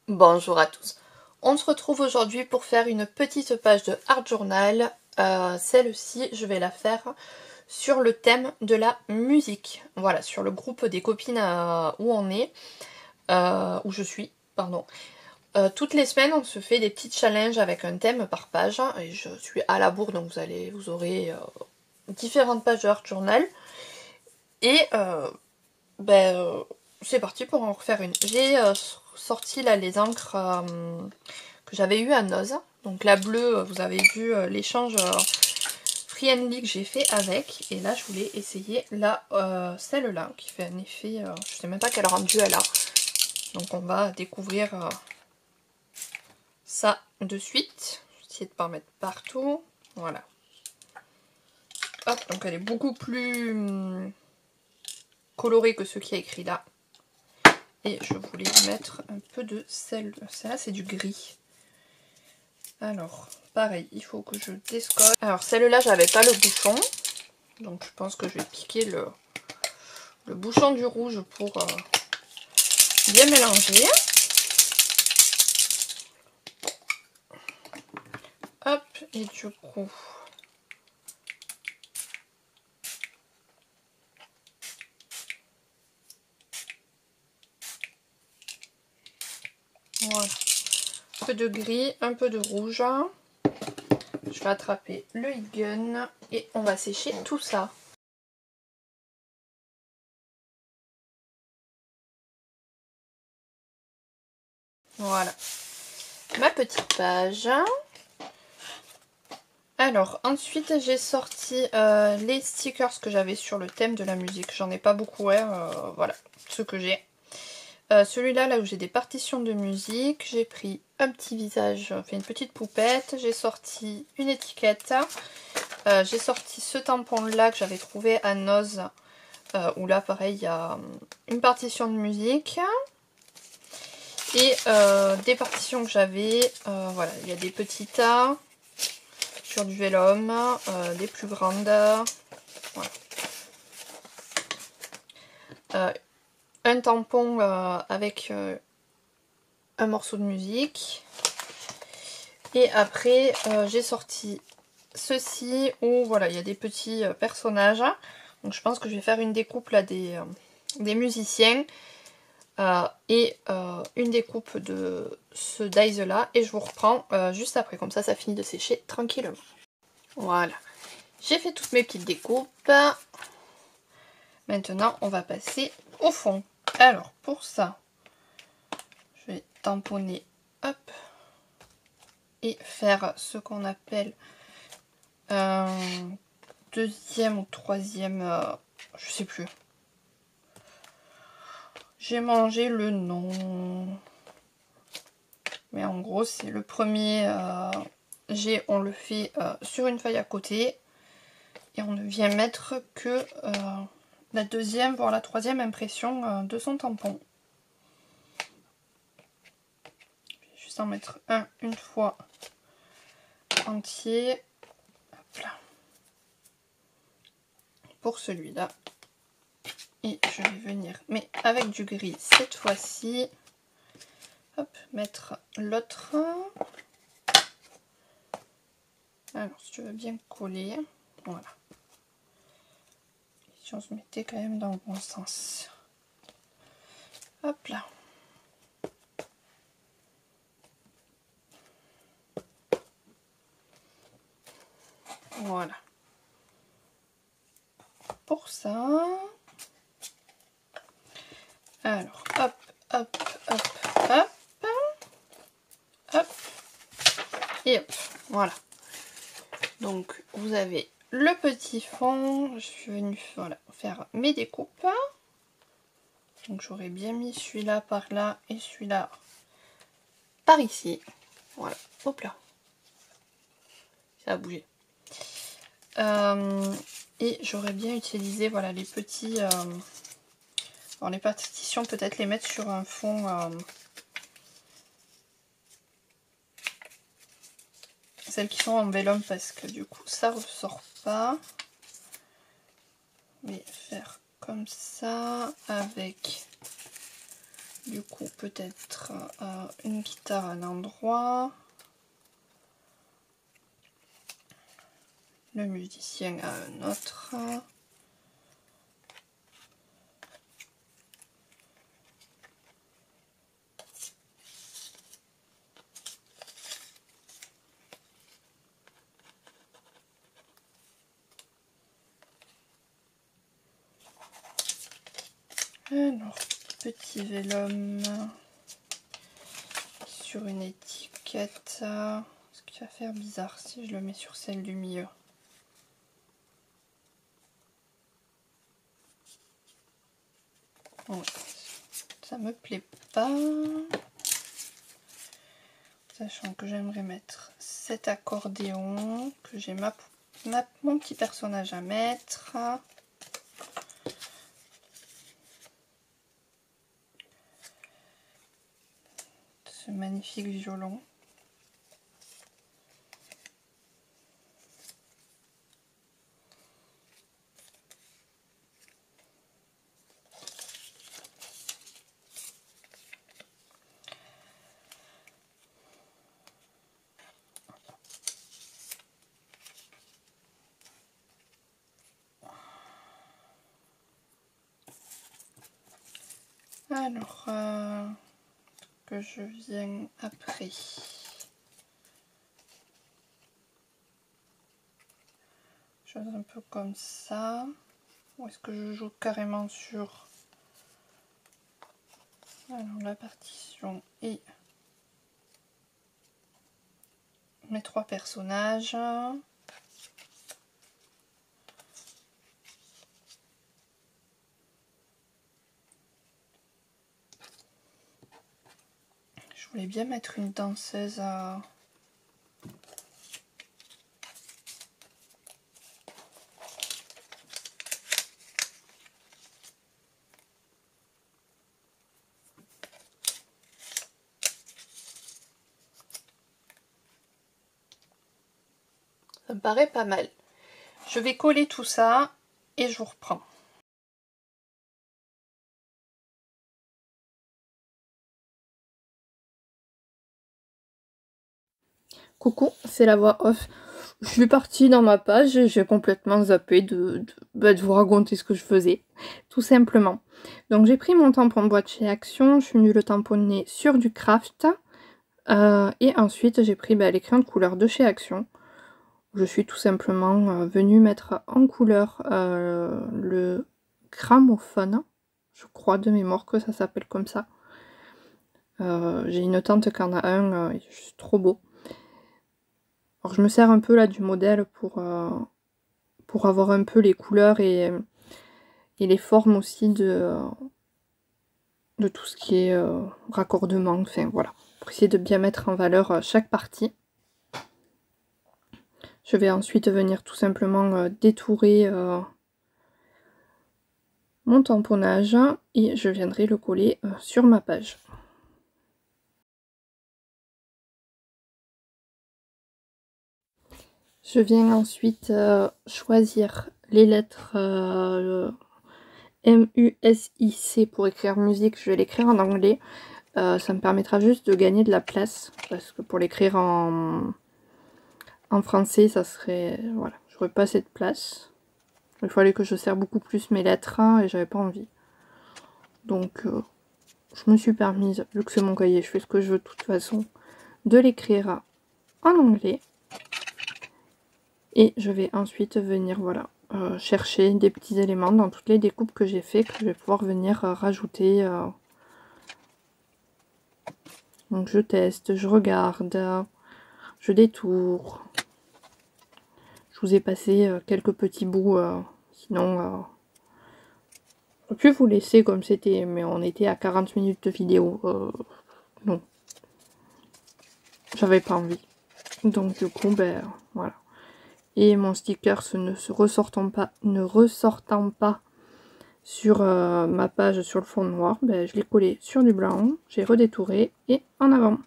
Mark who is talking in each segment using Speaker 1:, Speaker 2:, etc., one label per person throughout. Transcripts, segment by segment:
Speaker 1: Bonjour à tous. On se retrouve aujourd'hui pour faire une petite page de Art Journal. Celle-ci, je vais la faire sur le thème de la musique. Voilà, sur le groupe des copines où on est, où je suis, pardon. Toutes les semaines, on se fait des petits challenges avec un thème par page. Et je suis à la bourre, donc vous aurez différentes pages de Art Journal. Et c'est parti pour en refaire une. J'ai sorti là les encres que j'avais eu à Noz. Donc la bleue, vous avez vu l'échange Free and League que j'ai fait avec. Et là, je voulais essayer celle-là qui fait un effet, je sais même pas quel rendu elle a. Donc on va découvrir ça de suite. Je vais essayer de pas en mettre partout. Voilà. Hop, donc elle est beaucoup plus colorée que ce qui est écrit là. Et je voulais mettre un peu de celle-là, c'est du gris. Alors, pareil, il faut que je descolle. Alors, celle-là, j'avais pas le bouchon. Donc, je pense que je vais piquer le bouchon du rouge pour bien mélanger. Hop, et du coup... Voilà. Un peu de gris, un peu de rouge. Je vais attraper le heat gun et on va sécher tout ça. Voilà. Ma petite page. Alors, ensuite, j'ai sorti les stickers que j'avais sur le thème de la musique. J'en ai pas beaucoup, voilà, ce que j'ai. Celui-là, là où j'ai des partitions de musique, j'ai pris un petit visage, enfin une petite poupette. J'ai sorti une étiquette. J'ai sorti ce tampon-là que j'avais trouvé à Noz, où là, pareil, il y a une partition de musique. Et des partitions que j'avais, voilà, il y a des petits tas sur du vélum, des plus grandes, voilà. Un tampon avec un morceau de musique. Et après, j'ai sorti ceci où voilà, il y a des petits personnages. Donc je pense que je vais faire une découpe là des musiciens et une découpe de ce dies là. Et je vous reprends juste après, comme ça finit de sécher tranquillement. Voilà, j'ai fait toutes mes petites découpes. Maintenant, on va passer au fond. Alors, pour ça, je vais tamponner, hop, et faire ce qu'on appelle un deuxième ou troisième, je sais plus. J'ai mangé le nom. Mais en gros, c'est le premier jet, on le fait sur une feuille à côté. Et on ne vient mettre que la deuxième, voire la troisième impression de son tampon. Je vais juste en mettre une fois entier. Hop là. Pour celui-là. Et je vais venir, mais avec du gris cette fois-ci. Hop, mettre l'autre. Alors, si tu veux bien coller. Voilà. Si on se mettait quand même dans le bon sens. Hop là. Voilà. Pour ça. Alors, hop, hop, hop, hop. Hop. Et hop. Voilà. Donc, vous avez le petit fond. Je suis venue voilà, faire mes découpes. Donc, j'aurais bien mis celui-là par là et celui-là par ici. Voilà. Hop là. Ça a bougé. Et j'aurais bien utilisé voilà, les petits... alors, les partitions, peut-être les mettre sur un fond... celles qui sont en vélum parce que du coup ça ressort pas. Mais faire comme ça avec Du coup, peut-être une guitare à un endroit, le musicien à un autre. Alors, petit vélum sur une étiquette. Ce qui va faire bizarre si je le mets sur celle du milieu. Ouais, ça me plaît pas. Sachant que j'aimerais mettre cet accordéon, que j'ai mon petit personnage à mettre. Ce magnifique violon. Alors, que je viens après. Chose un peu comme ça. Ou est-ce que je joue carrément sur la partition et mes 3 personnages. Je voulais bien mettre une danseuse à... Ça me paraît pas mal. Je vais coller tout ça et je vous reprends. Coucou, c'est la voix off. Je suis partie dans ma page et j'ai complètement zappé de vous raconter ce que je faisais, tout simplement. Donc j'ai pris mon tampon boîte chez Action, je suis venue le tamponner sur du craft. Et ensuite j'ai pris les crayons de couleur de chez Action. Je suis tout simplement venue mettre en couleur le gramophone, je crois de mémoire que ça s'appelle comme ça. J'ai une tante qui en a un, il est juste trop beau. Alors je me sers un peu là du modèle pour avoir un peu les couleurs et les formes aussi de tout ce qui est raccordement, enfin voilà, pour essayer de bien mettre en valeur chaque partie. Je vais ensuite venir tout simplement détourer mon tamponnage et je viendrai le coller sur ma page. Je viens ensuite choisir les lettres M-U-S-I-C pour écrire musique. Je vais l'écrire en anglais. Ça me permettra juste de gagner de la place parce que pour l'écrire en français, ça serait... Voilà, j'aurais pas assez de place. Il fallait que je serre beaucoup plus mes lettres et j'avais pas envie. Donc je me suis permise, vu que c'est mon cahier, je fais ce que je veux de toute façon, de l'écrire en anglais. Et je vais ensuite venir, voilà, chercher des petits éléments dans toutes les découpes que j'ai fait, que je vais pouvoir venir rajouter. Donc je teste, je regarde, je détourne. Je vous ai passé quelques petits bouts, sinon j'aurais pu vous laisser comme c'était, mais on était à 40 minutes de vidéo. Non, j'avais pas envie. Donc du coup, voilà. Et mon sticker ne ressortant pas sur ma page sur le fond noir, je l'ai collé sur du blanc, j'ai redétouré et en avant.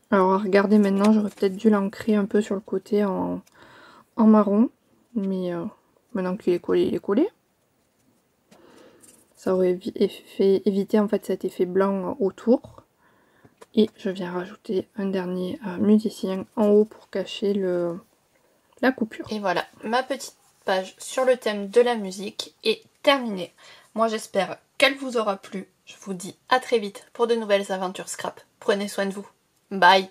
Speaker 1: Alors regardez, maintenant j'aurais peut-être dû l'ancrer un peu sur le côté en marron, mais maintenant qu'il est collé, il est collé. Ça aurait évité en fait cet effet blanc autour. Et je viens rajouter un dernier musicien en haut pour cacher la coupure. Et voilà, ma petite page sur le thème de la musique est terminée. Moi j'espère qu'elle vous aura plu. Je vous dis à très vite pour de nouvelles aventures scrap. Prenez soin de vous. Bye!